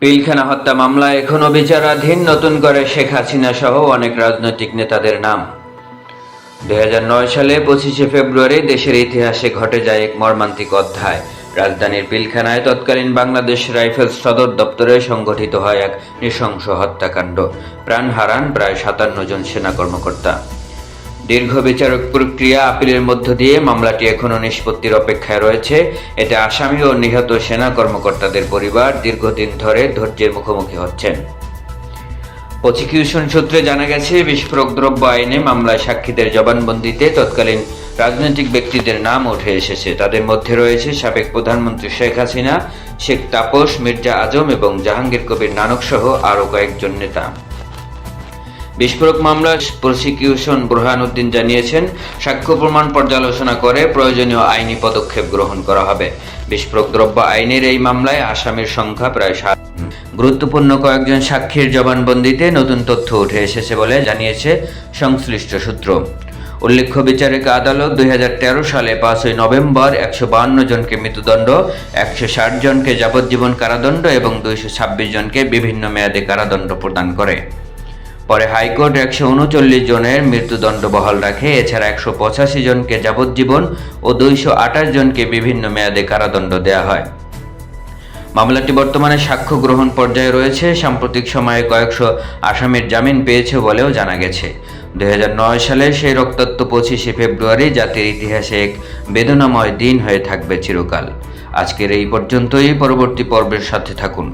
পিলখানা হত্যা মামলায় এখনো বিচারাধীন নতুন করে শেখ হাসিনা সহ অনেক রাজনৈতিক নেতাদের নাম। 2009 সালে 25শে ফেব্রুয়ারি দেশের ইতিহাসে ঘটে যায় এক মর্মান্তিক অধ্যায়। রাজধানীর পিলখানায় তৎকালীন বাংলাদেশ রাইফেলস সদর দপ্তরে সংঘটিত হয় এক নৃশংস হত্যাকাণ্ড। প্রাণ হারান প্রায় 57 জন সেনা কর্মকর্তা। দীর্ঘ বিচারক প্রক্রিয়া আপিলের মধ্য দিয়ে মামলাটি এখনও নিষ্পত্তির অপেক্ষায় রয়েছে। এতে আসামি ও নিহত সেনা কর্মকর্তাদের পরিবার দীর্ঘদিন ধরে ধৈর্যের মুখোমুখি হচ্ছেন। প্রসিকিউশন সূত্রে জানা গেছে, বিস্ফোরক দ্রব্য আইনে মামলায় সাক্ষীদের জবানবন্দিতে তৎকালীন রাজনৈতিক ব্যক্তিদের নাম উঠে এসেছে। তাদের মধ্যে রয়েছে সাবেক প্রধানমন্ত্রী শেখ হাসিনা, শেখ তাপস, মির্জা আজম এবং জাহাঙ্গীর কবির নানক সহ আরও কয়েকজন নেতা। বিস্ফোরক মামলার প্রসিকিউশন বুরহান উদ্দিন জানিয়েছেন, সাক্ষ্য প্রমাণ পর্যালোচনা করে প্রয়োজনীয় আইনি পদক্ষেপ গ্রহণ করা হবে। বিস্ফোরক দ্রব্য আইনের এই মামলায় আসামির সংখ্যা প্রায় 7। গুরুত্বপূর্ণ কয়েকজন সাক্ষীর জবানবন্দিতে নতুন তথ্য উঠে এসেছে বলে জানিয়েছে সংশ্লিষ্ট সূত্র। উল্লেখ্য, বিচারিক আদালত 2013 সালে 5ই নভেম্বর 152 জনকে মৃত্যুদণ্ড, 160 জনকে যাবজ্জীবন কারাদণ্ড এবং 226 জনকে বিভিন্ন মেয়াদে কারাদণ্ড প্রদান করে। পরে হাইকোর্ট 139 জনের মৃত্যুদণ্ড বহাল রাখে। এছাড়া 185 জনকে যাবজ্জীবন ও 228 জনকে বিভিন্ন মেয়াদে কারাদণ্ড দেওয়া হয়। মামলাটি বর্তমানে সাক্ষ্য গ্রহণ পর্যায়ে রয়েছে। সাম্প্রতিক সময়ে কয়েকশো আসামির জামিন পেয়েছে বলেও জানা গেছে। 2009 সালে সেই রক্তাক্ত 25শে ফেব্রুয়ারি জাতির ইতিহাসে এক বেদনাময় দিন হয়ে থাকবে চিরকাল। আজকের এই পর্যন্তই। পরবর্তী পর্বের সাথে থাকুন।